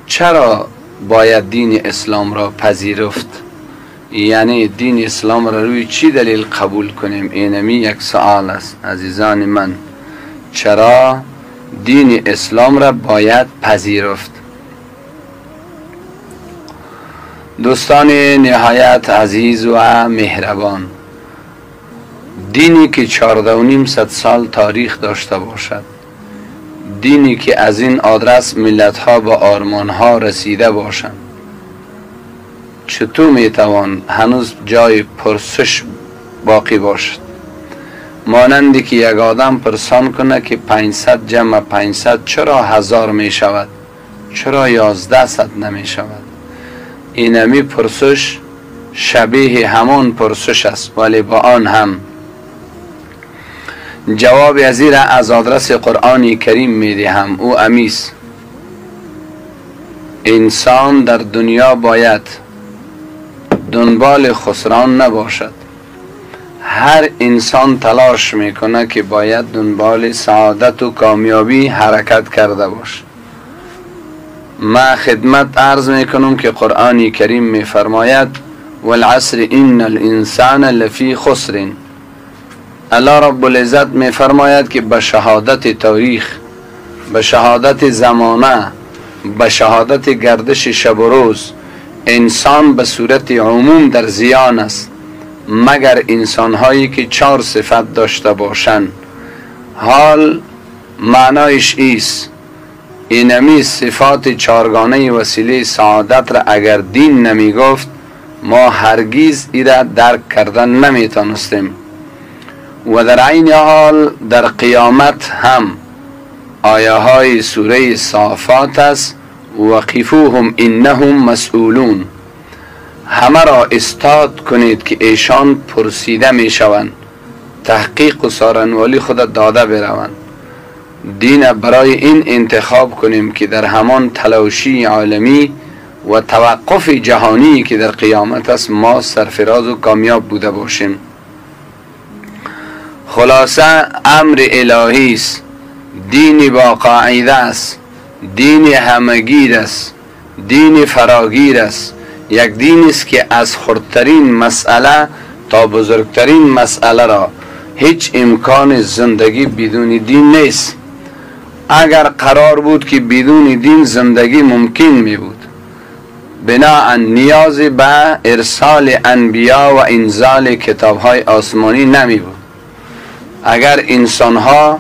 چرا باید دین اسلام را پذیرفت؟ یعنی دین اسلام را روی چی دلیل قبول کنیم؟ اینمی یک سوال است عزیزان من. چرا دین اسلام را باید پذیرفت؟ دوستان نهایت عزیز و مهربان، دینی که 14,500 سال تاریخ داشته باشد، دینی که از این آدرس ملت‌ها با آرمان‌ها رسیده باشند، چطور میتوان هنوز جای پرسش باقی باشد؟ مانندی که یک آدم پرسان کنه که 500 جمع 500 چرا 1000 می شود، چرا 1100 نمی شود؟ اینمی پرسش شبیه همان پرسش است، ولی با آن هم جواب از این را از آدرس قرآن کریم می دهم. او امیست: انسان در دنیا باید دنبال خسران نباشد. هر انسان تلاش میکنه که باید دنبال سعادت و کامیابی حرکت کرده باشه. ما خدمت عرض میکنم که قرآن کریم میفرماید: والعصر ان الانسان لفی خسر. الله رب العزت میفرماید که به شهادت تاریخ، به شهادت زمانه، به شهادت گردش شب و روز، انسان به صورت عموم در زیان است، مگر انسانهایی که 4 صفت داشته باشند. حال معنایش ایست: اینمی صفات 4گانه وسیله سعادت را اگر دین نمی گفت، ما هرگز ایره درک کردن نمی تانستیم. و در عین حال در قیامت هم آیه های سوره صافات است: وقفوهم انهم مسئولون. همه را استاد کنید که ایشان پرسیده می شوند، تحقیق و سارنوالی خود داده بروند. دین برای این انتخاب کنیم که در همان تلاشی عالمی و توقف جهانی که در قیامت است ما سرفراز و کامیاب بوده باشیم. خلاصه امر الهی است، دین با قاعده است، دین همگیر است، دین فراگیر است. یک دین است که از خردترین مسئله تا بزرگترین مسئله را هیچ امکان زندگی بدون دین نیست. اگر قرار بود که بدون دین زندگی ممکن می بود، بناهن نیاز به ارسال انبیا و انزال کتاب‌های آسمانی نمی بود. اگر انسان‌ها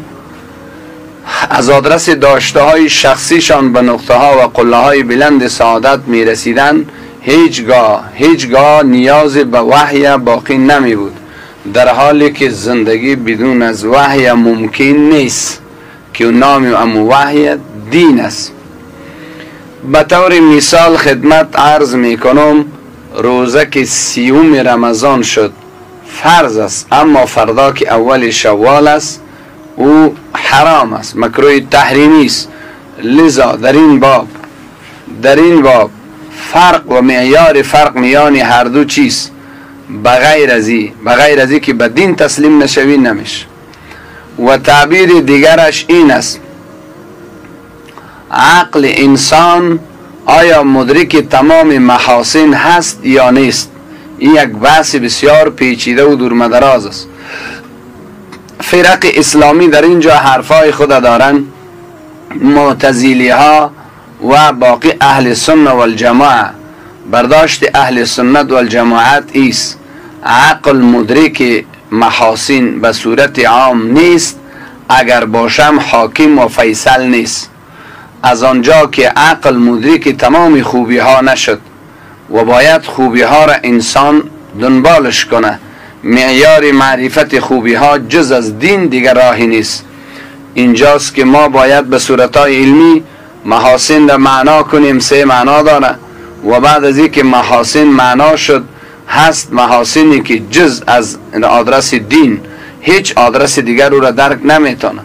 از آدرس داشته های شخصیشان به نقطه ها و قله های بلند سعادت می رسیدن، هیچگاه نیاز به وحی باقی نمی بود، در حالی که زندگی بدون از وحی ممکن نیست که نام امو وحی دین است. به طور مثال خدمت عرض می کنم، روزه که 30 رمضان شد فرض است، اما فردا که اول شوال است او حرام است، مکروه تحریمی است. لذا در این باب فرق و معیار فرق میان هر دو چیز بغیر ازی که به دین تسلیم نشوی نمیشه. و تعبیر دیگرش این است: عقل انسان آیا مدرک تمام محاسن هست یا نیست؟ این یک بحث بسیار پیچیده و دورمدراز است. فرق اسلامی در اینجا حرفای خود دارن. معتزلی ها و باقی اهل سنت و الجماعه، برداشت اهل سنت و الجماعت ایست: عقل مدرک محاسن به صورت عام نیست، اگر باشم حاکم و فیصل نیست. از آنجا که عقل مدرک تمام خوبی ها نشد و باید خوبی ها را انسان دنبالش کنه، معیار معرفت خوبی ها جز از دین دیگر راهی نیست. اینجاست که ما باید به صورتهای علمی محاسن را معنا کنیم. 3 معنا داره و بعد از اینکه محاسن معنا شد، هست محاسنی که جز از آدرس دین هیچ آدرس دیگر او را درک نمیتونه،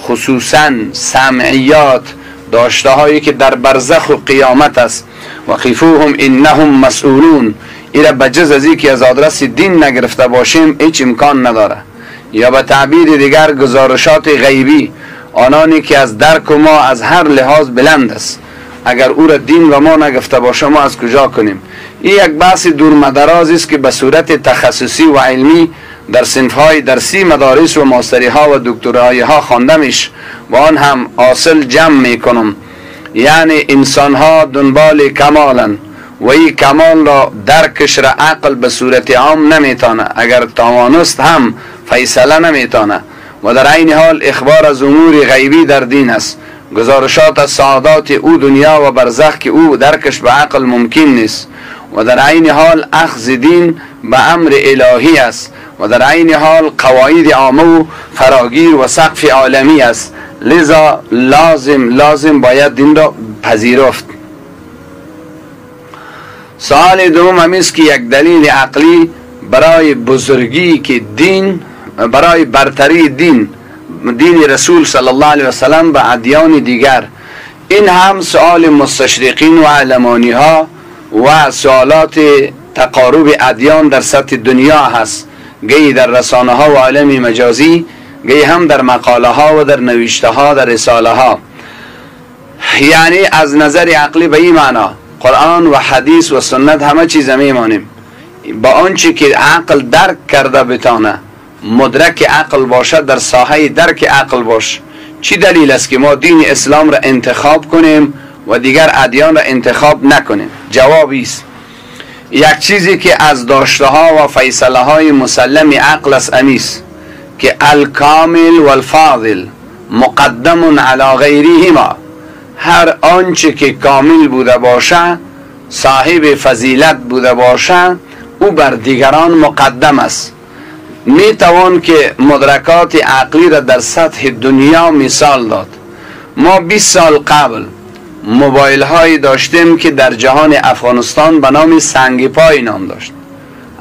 خصوصا سمعیات، داشته هایی که در برزخ و قیامت است. وقفوهم انهم مسئولون، ایره بجز از اینکه از آدرس دین نگرفته باشیم هیچ امکان نداره. یا به تعبیر دیگر گزارشات غیبی، آنانی که از درک ما از هر لحاظ بلند است اگر او را دین و ما نگفته باشه ما از کجا کنیم؟ این یک بحث دورمدراز است که به صورت تخصصی و علمی در صنف‌های درسی مدارس و ماستری‌ها و دکترایی‌ها خوانده میشه و آن هم حاصل جمع میکنم. یعنی انسان‌ها دنبال کمالن و این کمال را درکش را عقل به صورت عام نمیتانه، اگر توانست هم فیصله نمیتانه و در عین حال اخبار از امور غیبی در دین است، گزارشات از سعادات او دنیا و برزخ که او درکش به عقل ممکن نیست و در عین حال اخذ دین به امر الهی است و در عین حال قواعد عامه و فراگیر و سقف عالمی است، لذا لازم باید دین را پذیرفت. سوال دوم هم است که یک دلیل عقلی برای بزرگی که دین، برای برتری دین رسول صلی الله علیه وسلم به ادیان دیگر. این هم سوال مستشرقین و علمانی ها و سوالات تقارب ادیان در سطح دنیا هست، گاهی در رسانه ها و عالم مجازی، گاهی هم در مقاله ها و در نوشته ها در رساله ها. یعنی از نظر عقلی به این معنا قرآن و حدیث و سنت همه چیز میمانیم با آنچه که عقل درک کرده بتانه، مدرک عقل باشه، در ساحه درک عقل باشه. چی دلیل است که ما دین اسلام را انتخاب کنیم و دیگر ادیان را انتخاب نکنیم؟ جوابی است یک چیزی که از داشته ها و فیصله های مسلم عقل است، امیست که الکامل و الفاضل مقدم علی غیرهما. هر آنچه که کامل بوده باشه، صاحب فضیلت بوده باشه، او بر دیگران مقدم است. می توان که مدرکات عقلی را در سطح دنیا مثال داد. ما 20 سال قبل موبایل هایی داشتیم که در جهان افغانستان به نام سنگ پای نام داشت.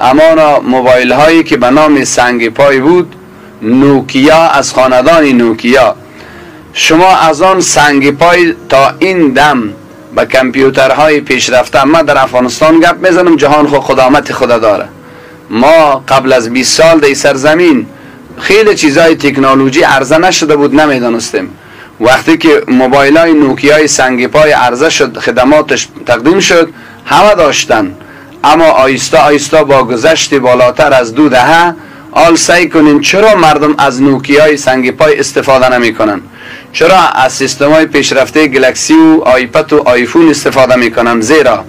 اما موبایل هایی که به نام سنگ پای بود، نوکیا از خاندان نوکیا. شما از آن سنگ پای تا این دم به کامپیوترهای پیشرفته، ما در افغانستان گپ میزنم، جهان خود خدامت خدا داره. ما قبل از 20 سال در سرزمین خیلی چیزای تکنولوژی عرضه نشده بود، نمیدانستیم. وقتی که موبایل های نوکیای سنگ پای عرضه شد، خدماتش تقدیم شد، همه داشتن. اما آیسته آیسته با گذشت بالاتر از 2 دهه آل سعی کنین چرا مردم از نوکیای سنگ پای استفاده نمی کنن؟ چرا از سیستم های پیشرفته گلکسی و آیپد و آیفون استفاده می کنن؟ زیرا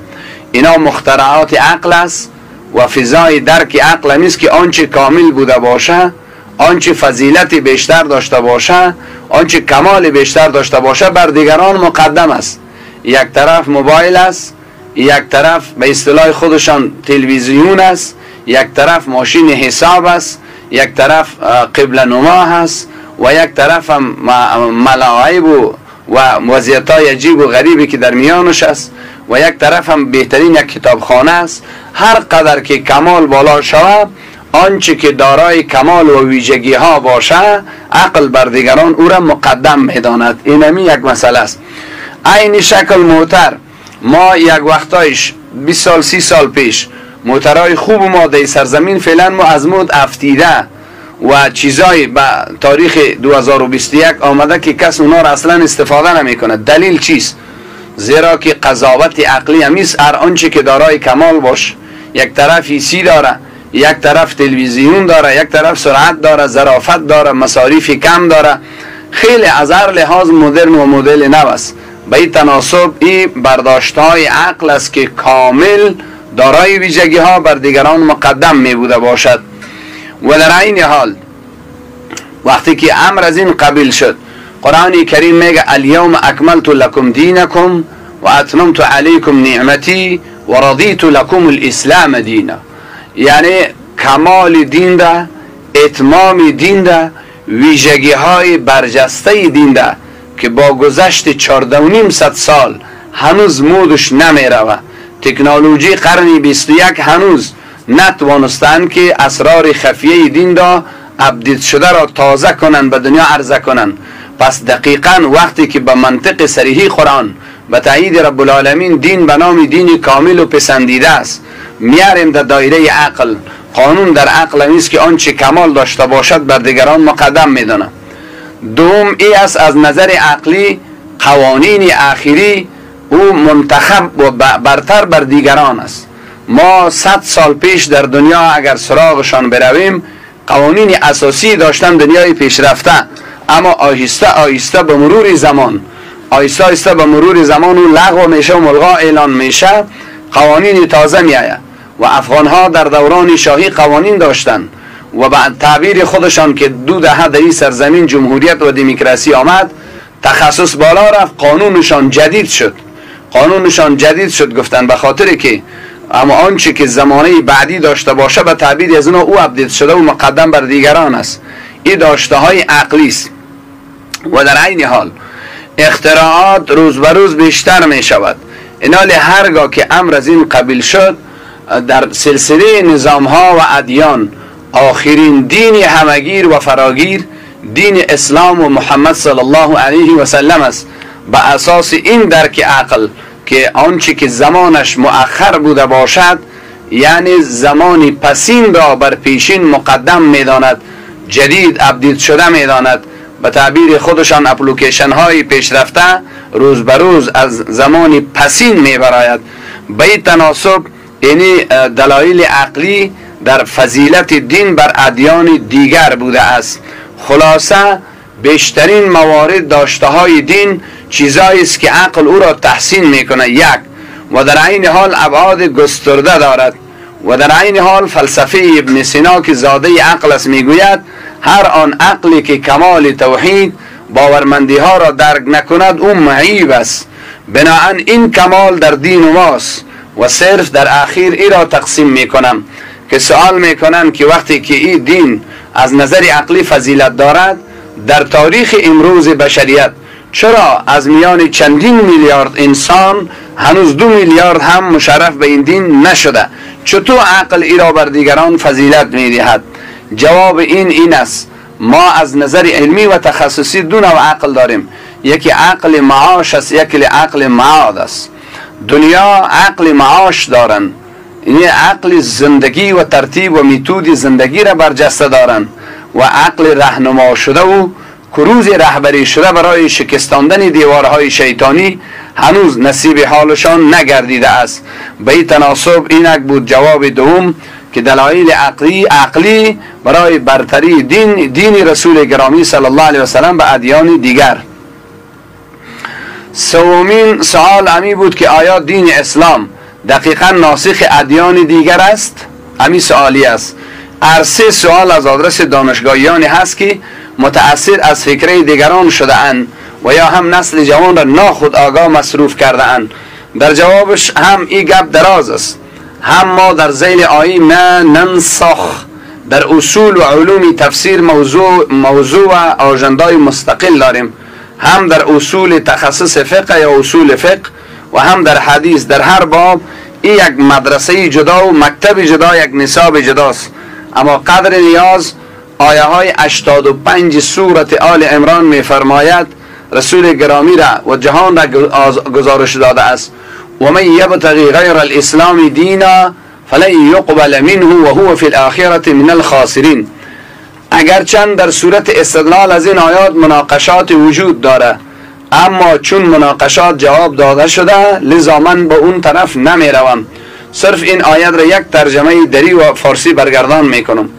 اینا مخترعات عقل است و فضای درک عقل نیست که آنچه کامل بوده باشه، آنچه فضیلت بیشتر داشته باشه، آنچه کمال بیشتر داشته باشه بر دیگران مقدم است. یک طرف موبایل است، یک طرف به اصطلاح خودشان تلویزیون است، یک طرف ماشین حساب است، یک طرف قبله نما هست و یک طرف هم ملاعب و وضعیت‌های عجیب و غریبی که در میانش است و یک طرف هم بهترین یک کتابخانه است. هر قدر که کمال بالا شود، آنچه که دارای کمال و ویژگی ها باشه، عقل بر دیگران او را مقدم میداند. اینمی یک مسئله است. عین شکل موتر، ما یک وقتایش 20 سال 30 سال پیش موترهای خوب ما در سرزمین فعلا ما از مود افتیده و چیزای به تاریخ 2021 آمده که کس اونا را اصلا استفاده نمی کنه. دلیل چیست؟ زیرا که قضاوت عقلی همیست هر آنچه که دارای کمال باش، یک طرف ایسی داره، یک طرف تلویزیون داره، یک طرف سرعت داره، ظرافت داره، مصاریف کم داره، خیلی از هر لحاظ مدرن و مدل نو است. به این تناسب این برداشت‌های عقل است که کامل دارای ویژگی ها بر دیگران مقدم می بوده باشد. و در این حال وقتی که امر از این قبیل شد، قرآن کریم میگه الیوم اکملت لکم دینکم و اتممت علیکم نعمتی و رضیت لکم الاسلام دینا. یعنی کمال دین ده، اتمام دین ده، ویژگی های برجسته دین ده که با گذشت 14.5 سال هنوز مودش نمی روه. تکنولوژی قرن 21 هنوز نتوانستن که اسرار خفیه دین دا ابدیت شده را تازه کنن، به دنیا عرضه کنن. پس دقیقاً وقتی که به منطق صریحی قرآن به تایید رب العالمین دین به نام دین کامل و پسندیده است میاریم در دایره عقل، قانون در عقل نیست که آنچه کمال داشته باشد بر دیگران مقدم میدونه. دوم ای است از نظر عقلی قوانین آخری او منتخب و برتر بر دیگران است. ما 100 سال پیش در دنیا اگر سراغشان برویم قوانین اساسی داشتن دنیای پیشرفته، اما آهسته آهسته به مرور زمان او لغو میشه و ملغا اعلان میشه، قوانین تازه میآید. و افغان ها در دوران شاهی قوانین داشتن و بعد تعبیر خودشان که 2 دهه در این سرزمین جمهوریت و دموکراسی آمد، تخصص بالا رفت، قانونشان جدید شد گفتن به خاطر که اما آنچه که زمانه بعدی داشته باشه به تعبیر از او اپدیت شده و مقدم بر دیگران است. این داشته های عقلی است. و در عین حال اختراعات روز به روز بیشتر می شود. اینال هرگاه که امر از این قبیل شد، در سلسله نظام ها و ادیان آخرین دین همگیر و فراگیر دین اسلام و محمد صلی الله علیه و سلم است. به اساس این درک عقل که آنچه که زمانش مؤخر بوده باشد، یعنی زمانی پسین را بر پیشین مقدم میداند، جدید اپدیت شده میداند. به تعبیر خودشان اپلیکیشن های پیشرفته روز به روز از زمانی پسین میبراید. به این تناسب یعنی دلایل عقلی در فضیلت دین بر ادیان دیگر بوده است. خلاصه بیشترین موارد داشته های دین چیزایی است که عقل او را تحسین میکنه، یک، و در عین حال ابعاد گسترده دارد. و در عین حال فلسفه ابن سینا که زاده عقل است میگوید هر آن عقلی که کمال توحید باورمندی ها را درک نکند او معیب است. بنابراین این کمال در دین ماست و صرف در اخیر ای را تقسیم میکنم که سوال میکنن که وقتی که این دین از نظر عقلی فضیلت دارد، در تاریخ امروز بشریت چرا از میان چندین میلیارد انسان هنوز 2 میلیارد هم مشرف به این دین نشده؟ چطور عقل ای را بر دیگران فضیلت میدهد؟ جواب این است، ما از نظر علمی و تخصصی 2 نوع عقل داریم. یکی عقل معاش است، یکی عقل معاد است. دنیا عقل معاش دارن، یعنی عقل زندگی و ترتیب و میتود زندگی را برجسته دارن، و عقل رهنما شده و کروز رهبری شده برای شکستاندن دیوارهای شیطانی هنوز نصیب حالشان نگردیده است. به این تناسب اینک بود جواب دوم که دلایل عقلی برای برتری دین رسول گرامی صلی الله علیه وسلم به ادیان دیگر. سومین سوال امی بود که آیا دین اسلام دقیقا ناسخ ادیان دیگر است؟ امی سوالی است. عرصه سوال از آدرس دانشگاهیانی هست که متأثر از فکره دیگران شده اند و یا هم نسل جوان را ناخود آگاه مصروف کرده اند. در جوابش هم این گپ دراز است. هم ما در ذیل آیه ما ننسخ در اصول و علوم تفسیر موضوع و آژندای مستقل داریم، هم در اصول تخصص فقه یا اصول فقه و هم در حدیث. در هر باب این یک مدرسه جدا و مکتب جدا، یک نصاب جداست. اما قدر نیاز آیه های 85 سورت آل عمران می فرماید رسول گرامی را و جهان را گزارش داده است: و من یبتغی غیر الاسلام دینا فلن یقبل منه و هو فی الاخره من الخاسرین. اگرچند در صورت استدلال از این آیات مناقشات وجود داره، اما چون مناقشات جواب داده شده لذا من به اون طرف نمی روم. صرف این آیت را یک ترجمه دری و فارسی برگردان میکنم.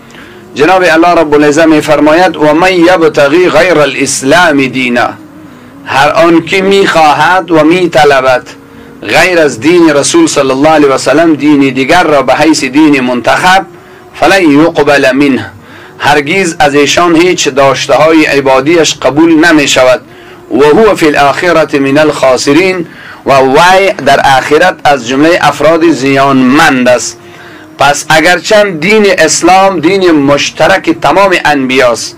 جناب الله رب العزت می فرماید: و من یبتغی غیر الاسلام دینا، هر آن که می خواهد و می طلبد غیر از دین رسول صلی الله علیه و سلم دین دیگر را به حیث دین منتخب، فلن یقبل منه، هرگیز از ایشان هیچ داشته های عبادیش قبول نمی شود. و هو فی الاخره من الخاسرین، و وی در آخرت از جمله افراد زیانمند است. پس اگرچند دین اسلام دین مشترک تمام انبیاست،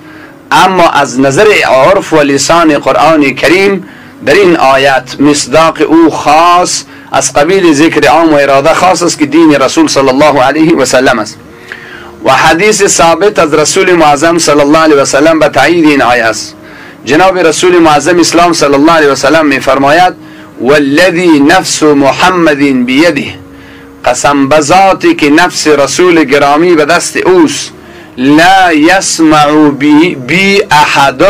اما از نظر عرف و لسان قرآن کریم در این آیت مصداق او خاص از قبیل ذکر عام و اراده خاص است که دین رسول صلی الله علیه و سلم است. و حدیث ثابت از رسول معظم صلی الله علیه و سلم به تایید این آیه است. جناب رسول معظم اسلام صلی الله علیه و سلم می فرماید: والذی نفس محمد بیده، قسم بذاتی که نفس رسول گرامی به دست اوست، لا یسمع بی احد،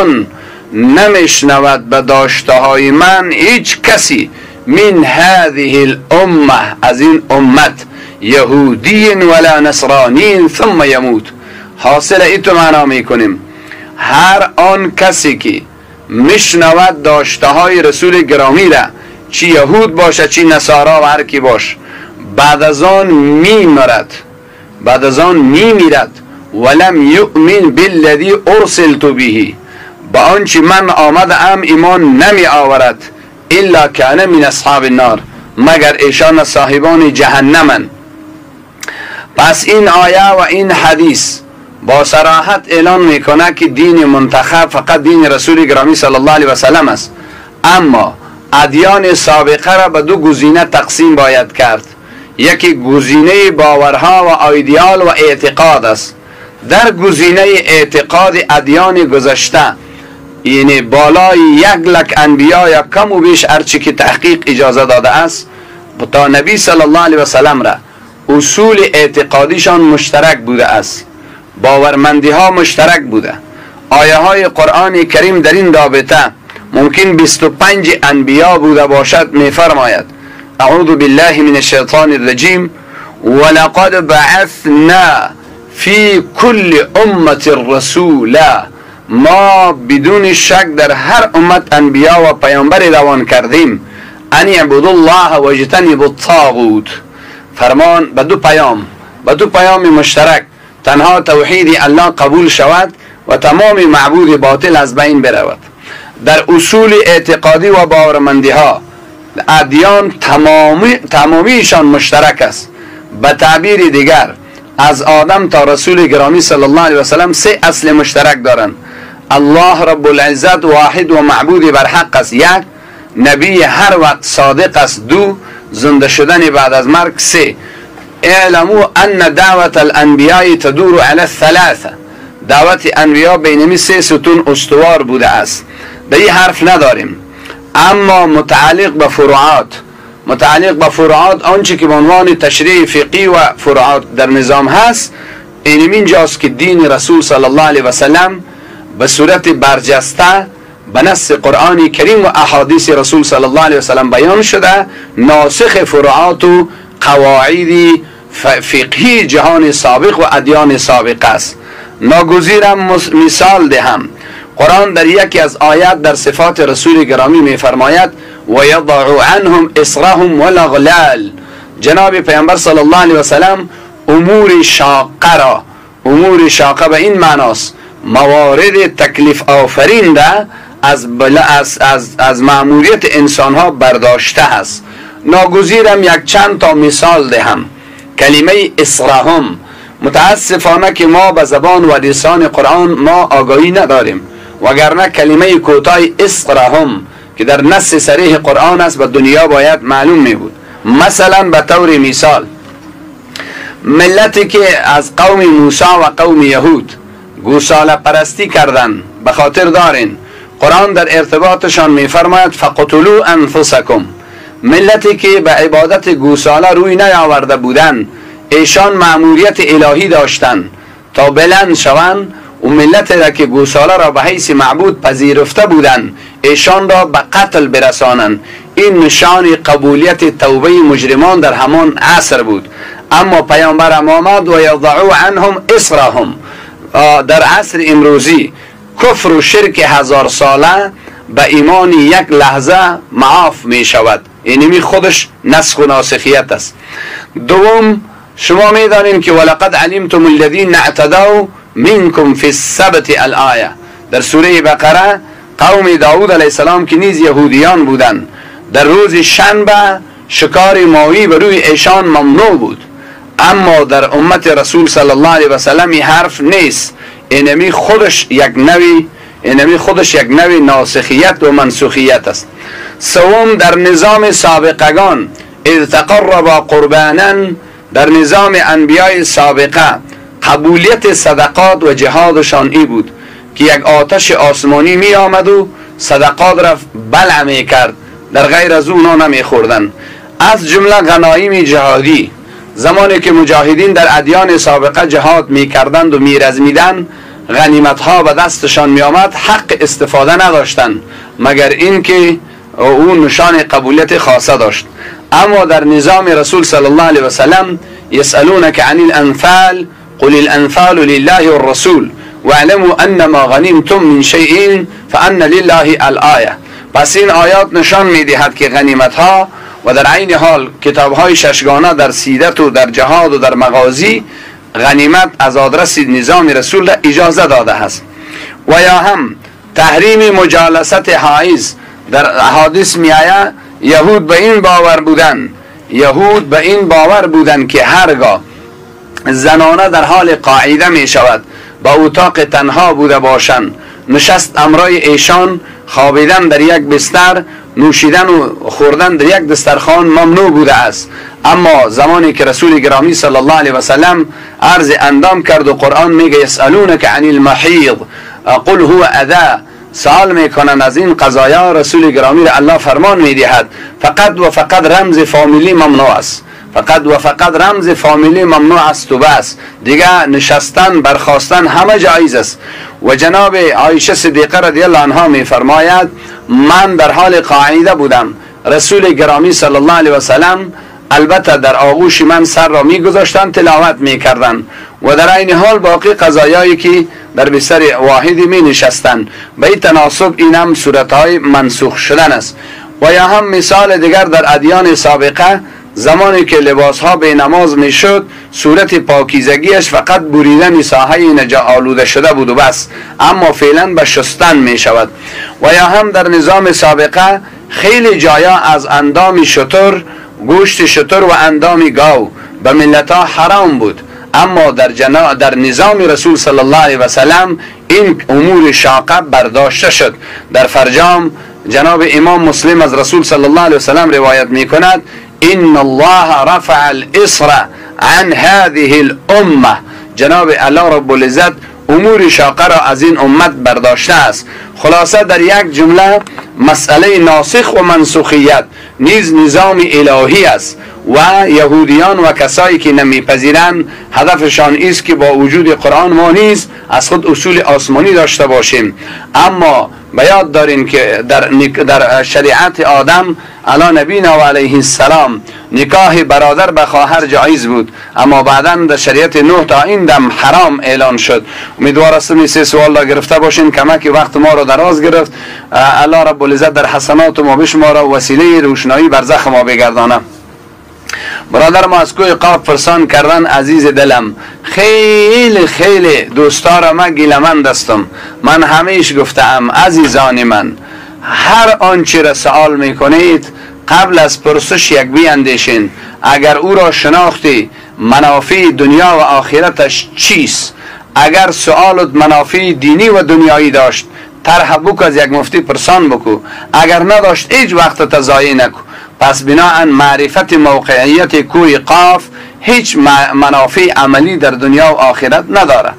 نمیشنود به داشته های من هیچ کسی من هذه الامه، از این امت، یهودی ولا نصرانی ثم یموت. حاصل ایتو معنا میکنیم هر آن کسی که میشنود داشته های رسول گرامی را، چی یهود باشه چی نصارا و هر کی باش، بعد از آن میمیرد ولم یؤمن بالذی ارسلت به، با آنچه من آمدم ایمان نمی آورد، الا کان من اصحاب النار، مگر ایشان صاحبان جهنمن. پس این آیه و این حدیث با صراحت اعلان میکنه که دین منتخب فقط دین رسول گرامی صلی الله علیه و سلم است. اما ادیان سابقه را به دو گزینه تقسیم باید کرد. یکی گزینه باورها و ایدئال و اعتقاد است. در گزینه اعتقاد ادیان گذشته، یعنی بالای 100,000 انبیا یا کم و بیش هرچی که تحقیق اجازه داده است، تا نبی صلی الله علیه و سلم را اصول اعتقادیشان مشترک بوده است، باورمندی ها مشترک بوده. آیه های قرآن کریم در این رابطه ممکن 25 انبیا بوده باشد. می فرماید اعوذ بالله من الشیطان الرجیم ولقد بعثنا فی کل امت رسولا، ما بدون شک در هر امت انبیا و پیامبر روان کردیم، ان اعبدوا الله و اجتنبوا الطاغوت، فرمان به دو پیام مشترک، تنها توحید الله قبول شود و تمام معبود باطل از بین برود. در اصول اعتقادی و باورمندی ها ادیان تمامیشان مشترک است. به تعبیر دیگر از آدم تا رسول گرامی صلی الله علیه و سلم 3 اصل مشترک دارند. الله رب العزت واحد و معبود بر حق است 1، نبی هر وقت صادق است 2، زنده شدن بعد از مرگ 3. اعلموا ان دعوت الانبیاء تدور علی الثلاثه، دعوت انبیا بین 3 ستون استوار بوده است. در این حرف نداریم. اما متعلق به فروعات آنچه که به عنوان تشریع فقهی و فروعات در نظام هست، این جاست که دین رسول صلی الله علیه و سلم به صورت برجسته به نص قرآن کریم و احادیث رسول صلی الله علیه و سلم بیان شده، ناسخ فروعات و قواعد فقهی جهان سابق و ادیان سابق است. ناگزیرم مثال دهم. قرآن در یکی از آیات در صفات رسول گرامی می فرماید و یضع عنهم اصرهم والاغلال، جناب پیامبر صلی الله علیه و سلم امور شاقه به این معناست موارد تکلیف آفرین ده از مأموریت انسان ها برداشته است. ناگزیرم یک چند تا مثال دهم. کلمه اصرهم، متاسفانه که ما به زبان و لسان قرآن ما آگاهی نداریم، وگرنه کلمه کوتاه اصرهم که در نص صریح قرآن است به دنیا باید معلوم می بود. مثلا به طور مثال ملتی که از قوم موسی و قوم یهود گوساله پرستی کردن به خاطر دارین، قرآن در ارتباطشان می فرماید فقتلوا انفسکم، ملتی که به عبادت گوساله روی نیاورده بودن، ایشان مأموریت الهی داشتن تا بلند شوند و ملت را که گوساله را به حیث معبود پذیرفته بودند ایشان را به قتل برسانند. این نشان قبولیت توبه مجرمان در همان عصر بود. اما پیامبر آمد و یضعوا عنهم اصرهم. در عصر امروزی کفر و شرک 1000 ساله به ایمان یک لحظه معاف می شود. اینمی خودش نسخ و ناسخیت است. دوم، شما می دانید که ولقد علمتم الذین اعتدوا منکم فی السبت الآیه، در سوره بقره قوم داود علیه السلام که نیز یهودیان بودند، در روز شنبه شکار ماهی بر روی ایشان ممنوع بود. اما در امت رسول صلی الله علیه و سلم این حرف نیست. اینمی خودش یک نوع ناسخیت و منسوخیت است. سوم، در نظام سابقگان اذ تقربا قربانا، در نظام انبیاء سابقه قبولیت صدقات و جهادشان ای بود که یک آتش آسمانی می آمد و صدقات را بلع می کرد، در غیر از اونا نمی خوردن. از جمله غنایم جهادی، زمانی که مجاهدین در ادیان سابقه جهاد می کردند و می رزمیدند، غنیمت ها به دستشان می آمد، حق استفاده نداشتند مگر اینکه او نشان قبولیت خاصه داشت. اما در نظام رسول صلی الله علیه و سلم یسألونک عن الانفال قل الانفال لله والرسول واعلموا ان ما غنیمتم من شیء فان لله الآیه. پس این آیات نشان میدهد که غنیمت ها و در عین حال کتاب های ششگانه در سیرت و در جهاد و در مغازی غنیمت از آدرس نظام رسول را اجازه داده است. و یا هم تحریم مجالست حائض در احادیث می آید. یهود به این باور بودن که هرگاه زنانه در حال قاعده می شود با اتاق تنها بوده باشند، نشست امرای ایشان، خوابیدن در یک بستر، نوشیدن و خوردن در یک دسترخوان ممنوع بوده است. اما زمانی که رسول گرامی صلی الله علیه و سلم عرض اندام کرد و قرآن میگه یسألونک عن المحیض قل هو اذی، سوال میکنن از این قضایا، رسول گرامی را الله فرمان میدهد فقط و فقط رمز فامیلی ممنوع است، فقط و فقط رمز فامیلی ممنوع است و بس، دیگه نشستن برخاستن همه جایز است. و جناب عایشه صدیقه رضی الله عنها می فرماید من در حال قاعده بودم، رسول گرامی صلی الله علیه و سلم البته در آغوش من سر را می گذاشتن، تلاوت می کردن و در این حال باقی قضایایی که در بستر واحدی می نشستن. به این تناسب این هم صورتهای منسوخ شدن است. و یا هم مثال دیگر در ادیان سابقه زمانی که لباس ها به نماز می شد صورت پاکیزگیش فقط بریدن ساحه نجا آلوده شده بود و بس، اما فعلا به شستن می شود. و یا هم در نظام سابقه خیلی جایا از اندام شتر، گوشت شتر و اندام گاو به ملت ها حرام بود، اما در نظام رسول صلی الله علیه و سلم این امور شاقه برداشته شد. در فرجام جناب امام مسلم از رسول صلی الله علیه و سلم روایت می کند ان الله رفع الاسر عن هذه الامه، جناب الله رب العزت امور شاقه را از این امت برداشته است. خلاصه در یک جمله مسئله ناسخ و منسوخیت نیز نظام الهی است و یهودیان و کسایی که نمیپذیرند هدفشان است که با وجود قرآن ما نیز از خود اصول آسمانی داشته باشیم. اما بیاد دارین که در شریعت آدم علی نبینا و علیه السلام نکاح برادر به خواهر جایز بود، اما بعدا در شریعت نوح تا این دم حرام اعلان شد. امیدوار هستم سه سوال را گرفته باشین، کمک وقت ما را دراز گرفت. الله رب العزت در حسنات ما به شما را وسیله روشنایی برزخ ما بگردانه. برادر ما از کوی قاف پرسان کردن عزیز دلم، خیلی خیلی دوستا را من گیلمند هستم. من همیشه گفتم عزیزان من، هر آنچه را سوال میکنید قبل از پرسش یک بیندیشین. اگر او را شناختی منافع دنیا و آخرتش چیست، اگر سوالت منافع دینی و دنیایی داشت طرح بک از یک مفتی پرسان بکو، اگر نداشت هیچ وقت تضایع نکو. پس بناهن معرفت موقعیت کوی قاف هیچ منافع عملی در دنیا و آخرت نداره.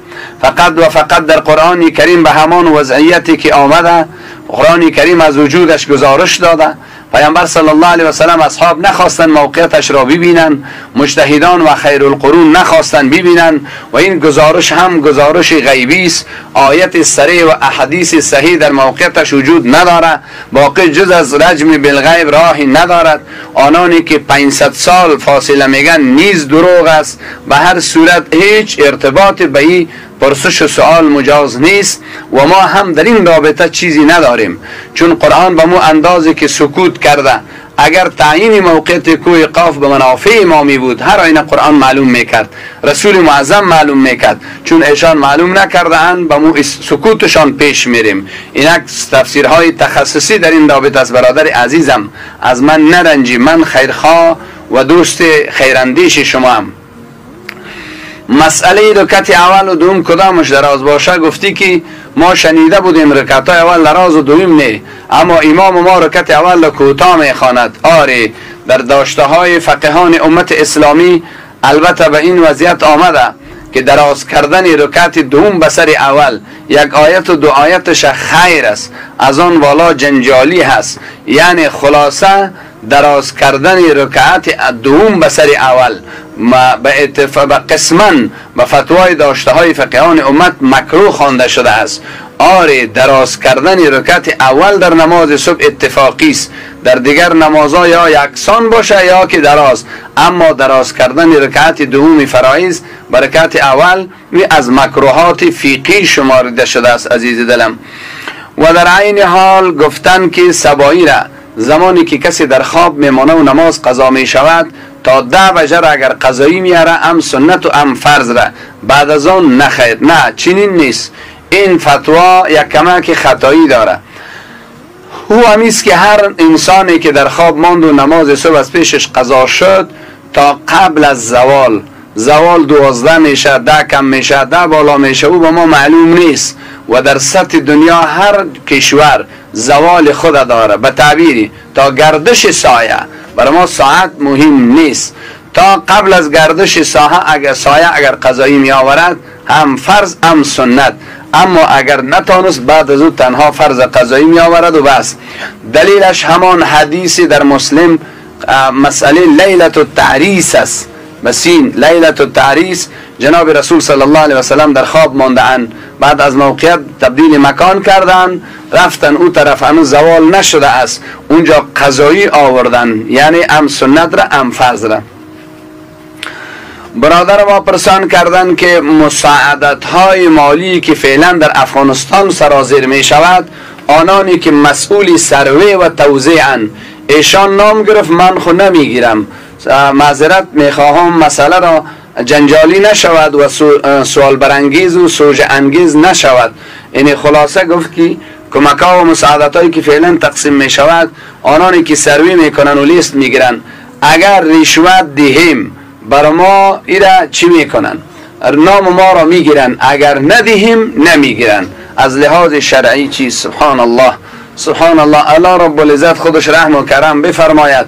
فقط و فقط در قرآن کریم به همان وضعیتی که آمده، قرآن کریم از وجودش گزارش داده. پیامبر صلی الله علیه و سلم اصحاب نخواستن موقعیتش را ببینن، مجتهدان و خیر القرون نخواستن ببینن و این گزارش هم گزارش غیبی است. آیت صریح و احادیث صحیح در موقعیتش وجود نداره، باقی جز از رجم بالغیب راهی ندارد. آنانی که 500 سال فاصله میگن نیز دروغ است. به هر صورت هیچ ارتباط به این پرسش و سوال مجاز نیست و ما هم در این رابطه چیزی نداریم، چون قرآن به مو اندازه که سکوت کرده. اگر تعیین موقعیت کوی قاف به منافع ما می بود هر آینه قرآن معلوم میکرد، رسول معظم معلوم میکرد، چون ایشان معلوم نکرده اند به مو سکوتشان پیش میریم. اینک تفسیرهای تخصصی در این رابطه است. برادر عزیزم از من نرنجی، من خیرخواه و دوست خیراندیش شما هم. مسئله رکعت اول و دوم کدامش دراز باشه گفتی که ما شنیده بودیم رکعت اول دراز و دوم نه، اما امام ما رکعت اول کوتاه میخواند. آره در داشته های فقیهان امت اسلامی البته به این وضعیت آمده که دراز کردن رکعت دوم به سر اول یک آیت و 2 آیتش خیر است، از آن والا جنجالی هست. یعنی خلاصه دراز کردن رکعت دوم به سر اول به اتفاق قسما به فتوای داشته های فقیهان امت مکروه خوانده شده است. آره دراز کردن رکعت اول در نماز صبح اتفاقی است، در دیگر نمازها یا یکسان باشه یا که دراز، اما دراز کردن رکعت دوم فرایض به رکعت اول از مکروهات فقهی شمارده شده است. عزیز دلم، و در عین حال گفتن که سبایی را زمانی که کسی در خواب میمانه و نماز قضا می شود تا 10 بجه را اگر قضایی میاره ام سنت و ام فرض را، بعد از آن نخیر. نه، چنین نیست. این فتوا یک کمک خطایی داره. او همیست که هر انسانی که در خواب ماند و نماز صبح از پیشش قضا شد تا قبل از زوال 12 میشه، 10 کم میشه، 10 بالا میشه، او به ما معلوم نیست. و در سطح دنیا هر کشور زوال خود داره. به تعبیری تا گردش سایه، برای ما ساعت مهم نیست، تا قبل از گردش سایه اگر قضایی می آورد هم فرض هم سنت، اما اگر نتانست بعد از او تنها فرض قضایی می آورد و بس. دلیلش همان حدیثی در مسلم مسئله لیلت التعریس است. بسین لیلت التعریس جناب رسول صلی الله علیه و سلم در خواب مانده‌اند، بعد از موقعیت تبدیل مکان کردن، رفتن او طرف، هنوز زوال نشده است، اونجا قضایی آوردن، یعنی ام سنت را ام فرض را. برادر ما پرسان کردن که مساعدت های مالی که فعلا در افغانستان سرازیر می شود، آنانی که مسئولی سروی و توزیعن، ایشان نام گرفت، من خود نمیگیرم، معذرت میخواهم مسئله را جنجالی نشود و سوال برانگیز و سوژه انگیز نشود. این خلاصه گفت که کمک ها و مساعدت هایی که فعلا تقسیم می شود، آنانی که سروی میکنن و لیست میگیرن، اگر رشوت دهیم بر ما ایره چی میکنن؟ نام ما را میگیرن، اگر ندهیم نمیگیرن. از لحاظ شرعی چی؟ سبحان الله، سبحان الله. الله رب العزت خودش رحم و کرم بفرماید.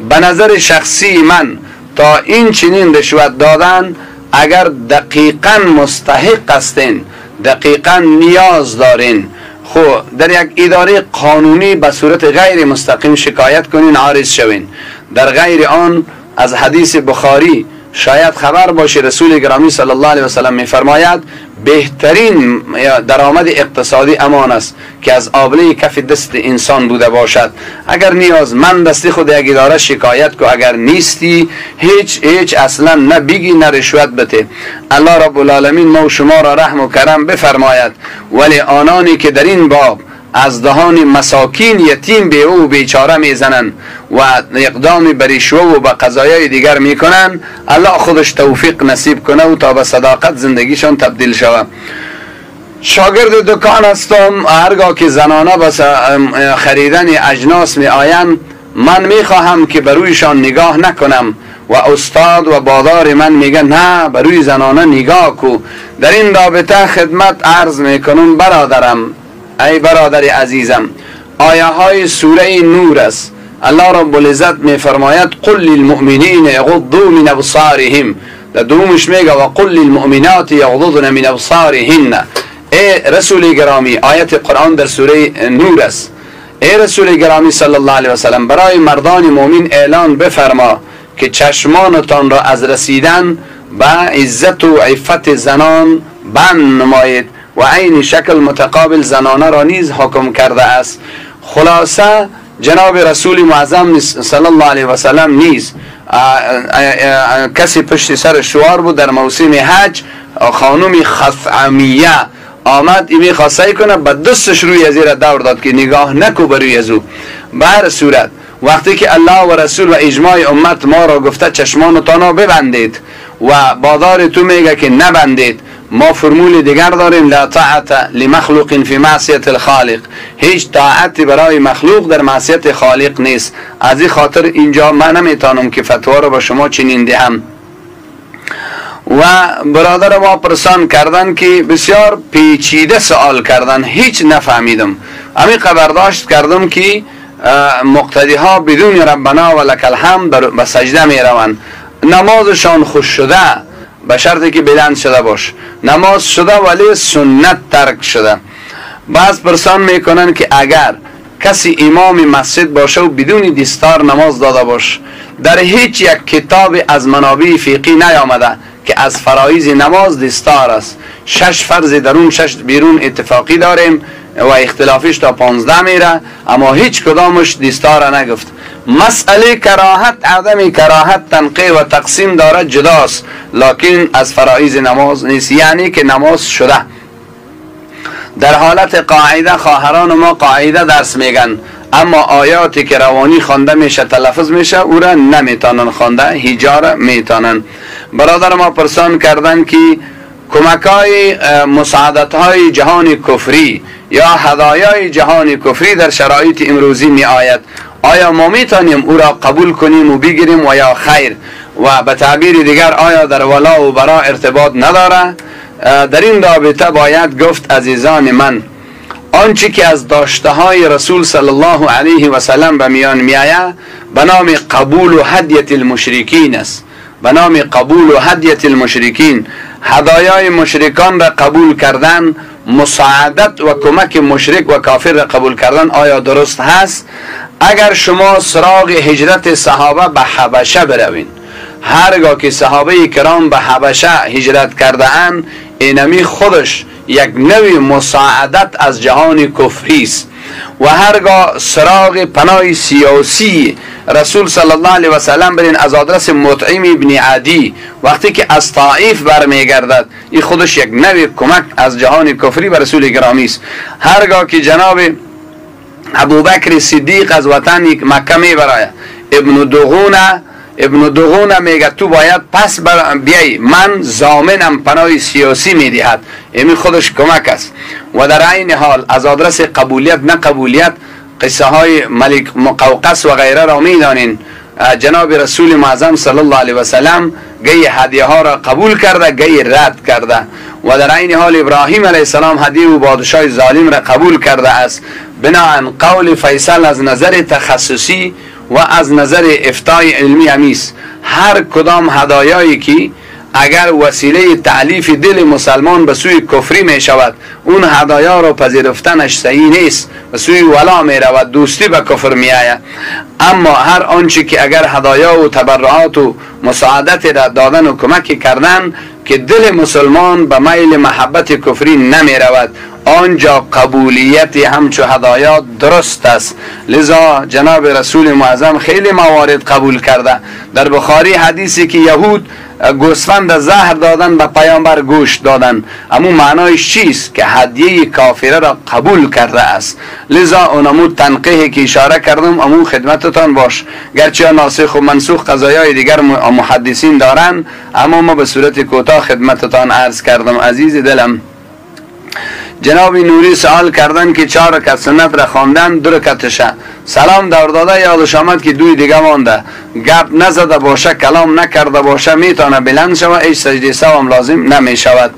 به نظر شخصی من تا این چنین رشوت دادن، اگر دقیقا مستحق هستین، دقیقا نیاز دارین، خو در یک اداره قانونی به صورت غیر مستقیم شکایت کنین، عارض شوین. در غیر آن از حدیث بخاری شاید خبر باشه، رسول گرامی صلی الله علیه و سلم میفرماید بهترین درآمد اقتصادی امان است که از آبله کف دست انسان بوده باشد. اگر نیازمند دستی خود یک اداره شکایت کو، اگر نیستی هیچ اصلا نه بگی نه رشوت بده. الله رب العالمین ما و شما را رحم و کرم بفرماید. ولی آنانی که در این باب از دهان مساکین یتیم به او بیچاره میزنن و اقدام بر رشوه و به قضایای دیگر میکنن، الله خودش توفیق نصیب کنه و تا به صداقت زندگیشان تبدیل شود. شاگرد دکان هستم، هرگاه که زنانه بس خریدن اجناس می آیند، من میخواهم که برویشان نگاه نکنم و استاد و بادار من میگن نه بروی زنانه نگاه کو. در این رابطه خدمت عرض میکنم برادرم، ای برادر عزیزم، آیه های سوره نور است. الله رب العزت میفرماید قل للمؤمنین یغضوا من ابصارهم، در دومش میگه و قل للمؤمنات یغضضن من ابصارهن. ای رسول گرامی، آیت قرآن در سوره نور است. ای رسول گرامی صلی الله علیه و سلم، برای مردان مؤمن اعلان بفرما که چشمانتان را از رسیدن به عزت و عفت زنان بند نمایید و عین شکل متقابل زنانه را نیز حکم کرده است. خلاصه جناب رسول معظم صلی الله علیه و سلم نیز کسی پشت سر شوار بود در موسم حج، خانم خثعمیه آمد ایمی خاصه کنه، به دستش روی ازیر دور داد که نگاه نکو بروی ازو. به هر صورت وقتی که الله و رسول و اجماع امت ما را گفته چشمانتان ببندید و بادار تو میگه که نبندید، ما فرمول دیگر داریم لا طاعت لمخلوق فی معصیت الخالق، هیچ طاعتی برای مخلوق در معصیت خالق نیست. از این خاطر اینجا من نمیتونم که فتوا رو با شما چنین دهم. و برادر ما پرسان کردن که بسیار پیچیده سوال کردن، هیچ نفهمیدم. امی خبرداشت کردم که مقتدی ها بدون ربنا و لک الحمد به سجده می روند، نمازشان خوش شده به شرطی که بلند شده باش، نماز شده ولی سنت ترک شده. بعض پرسان میکنن که اگر کسی امام مسجد باشه و بدون دستار نماز داده باش. در هیچ یک کتاب از منابع فقهی نیامده که از فرایض نماز دستار است. 6 فرض درون 6 بیرون اتفاقی داریم و اختلافش تا 15 میره، اما هیچ کدامش دستار نگفت. مسئله کراهت، عدم کراهت تنقیه و تقسیم داره جداست، لکن از فرایض نماز نیست. یعنی که نماز شده. در حالت قاعده خواهران ما قاعده درس میگن، اما آیاتی که روانی خوانده میشه تلفظ میشه او را نمیتونن خوانده، هجاره میتونن. برادر ما پرسان کردن که کمکای مساعدت های جهان کفری یا هدایای جهان کفری در شرایط امروزی می آید، آیا ما میتونیم او را قبول کنیم و بگیریم و یا خیر؟ و به تعبیر دیگر آیا در ولا و برا ارتباط نداره؟ در این رابطه باید گفت عزیزان من، آنچه که از داشته های رسول صلی الله علیه و سلم به میان میآید به نام قبول و هدیت المشرکین است. به نام قبول و هدیت المشرکین، هدایای مشرکان را قبول کردن، مساعدت و کمک مشرک و کافر را قبول کردن آیا درست هست؟ اگر شما سراغ هجرت صحابه به حبشه بروین، هرگاه که صحابه کرام به حبشه هجرت کرده اند، اینمی خودش یک نوع مساعدت از جهان کفری است. و هرگاه سراغ پناه سیاسی رسول صلی الله علیه و سلم برین از آدرس مطعم ابن عدی وقتی که از طائف برمیگردد، این خودش یک نوع کمک از جهان کفری به رسول گرامی است. هرگاه که جناب ابوبکر صدیق از وطن مکه میبراید، ابن دغونه میگه تو باید پس بیایی، من ضامنم پناه سیاسی میدهد، این خودش کمک است. و در این حال از آدرس قبولیت نه قبولیت قصه های ملک مقوقس و غیره را میدانین. جناب رسول معظم صلی الله علیه و سلم گی هدیه ها را قبول کرده، گی رد کرده. و در این حال ابراهیم علیه السلام هدیه و پادشاه ظالم را قبول کرده است. بناهن قول فیصل از نظر تخصصی و از نظر افتای علمی همیست. هر کدام هدایایی که اگر وسیله تعلیف دل مسلمان به سوی کفری می شود، اون هدایا را پذیرفتنش صحیح نیست، به سوی ولا می رود، دوستی به کفر می آید. اما هر آنچه که اگر هدایا و تبرعات و مساعدت را دادن و کمک کردن که دل مسلمان به میل محبت کفری نمی رود، آنجا قبولیت همچو هدایا درست است. لذا جناب رسول معظم خیلی موارد قبول کرده. در بخاری حدیثی که یهود گوسفند زهر دادن به پیامبر گوشت دادن، اما معنایش چیست؟ که هدیه کافره را قبول کرده است. لذا اونمو تنقیه که اشاره کردم امو خدمتتان باش، گرچه ناسخ و منسوخ قضایای دیگر محدثین دارن، اما ما به صورت کوتاه خدمتتان عرض کردم. عزیز دلم، جناب نوری سوال کردن که 4 رکعت سنت را خواندن، 2 رکعتشه سلام دور داده یادش آمد که 2 دیگه مانده، گپ نزده باشه، کلام نکرده باشه، میتونه بلند شود، هیچ سجده سوم لازم نمی شود.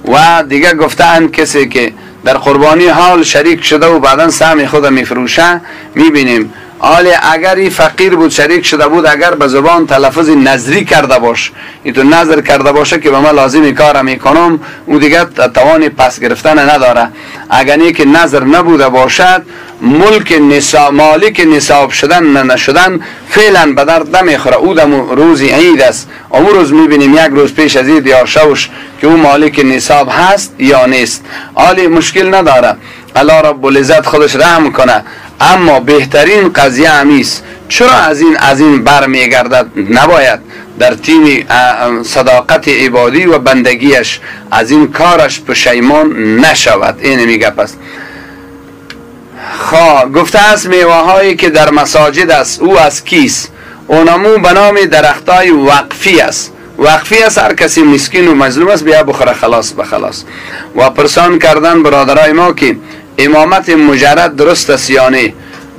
و دیگه گفتن کسی که در قربانی حال شریک شده و بعدا سهم خود میفروشه، میبینیم حالی اگر این فقیر بود شریک شده بود، اگر به زبان تلفظ نظری کرده باش، این تو نظر کرده باشه که به من لازمی کار میکنم، او دیگه توان پس گرفتن نداره. اگر نه که نظر نبوده باشد، مالک نصاب شدن نشدن فعلا به درد نمیخوره. او دم روزی عید است، اون روز میبینیم 1 روز پیش از عید یا شوش که او مالک نصاب هست یا نیست. حالی مشکل نداره، الله رب العزت خودش رحم کنه. اما بهترین قضیه همیست، چرا از این بر میگردد؟ نباید در تیم صداقت عبادی و بندگیش از این کارش پشیمان نشود. این میگه. پس گفته است میوه هایی که در مساجد است او از کیست؟ اونمو به نام درختای وقفی است. وقفی است، هر کسی مسکین و مظلوم است بیا بخوره، خلاص به خلاص. و پرسان کردن برادرای ما که امامت مجرد درست است یا نه؟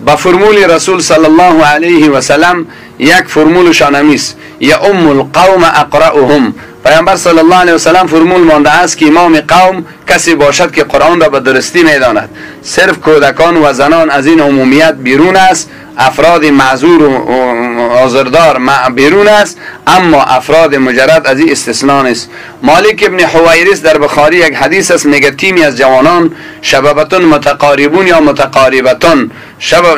با فرمول رسول صلی الله علیه و سلم یک فرمولشان همیست، یا ام القوم اقرأهم. پیامبر صلی الله علیه و سلم فرمول مانده است که امام قوم کسی باشد که قرآن را به درستی میداند. صرف کودکان و زنان از این عمومیت بیرون است. افراد معذور و عذردار بیرون است، اما افراد مجرد از این استثناء نیست. مالک ابن حویرث در بخاری یک حدیث است، میگه تیمی از جوانان شبابتون متقاربون یا متقاربتون،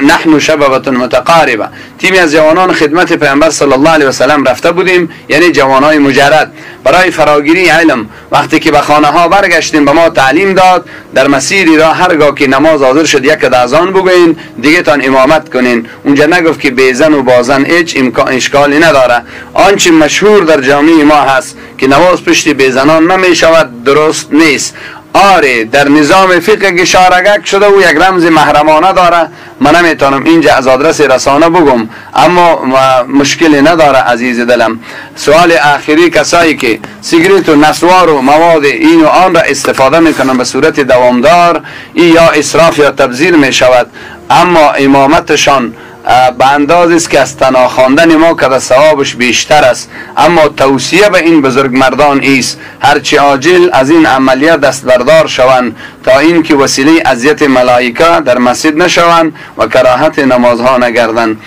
نحن شبابتون متقاربه، تیمی از جوانان خدمت پیامبر صلی الله علیه و سلم رفته بودیم، یعنی جوانای مجرد، برای فراگیری علم. وقتی که به خانه ها برگشتیم به ما تعلیم داد در مسیری را هرگاه که نماز حاضر شد یک اذان بگوین دیگه تان امامت کنین. اونجا نگفت که بیزن و بازن هیچ اشکالی نداره. آنچه مشهور در جامعه ما هست که نماز پشت بیزنان نمی شود درست نیست. آره در نظام فقه که شارگک شده و یک رمز محرمانه داره، من نمیتونم اینجا از آدرس رسانه بگم، اما مشکلی نداره عزیز دلم. سوال آخری، کسایی که سیگریت و نسوار و مواد این و آن را استفاده میکنن به صورت دوامدار، این یا اسراف یا تبذیر میشود، اما امامتشان به اندازی است که از تنها خواندن ما که ثوابش بیشتر است. اما توصیه به این بزرگ مردان است هرچی عاجل از این عملیه دست بردار شوند تا این که وسیله اذیت ملائکه در مسجد نشوند و کراهت نمازها نگردند.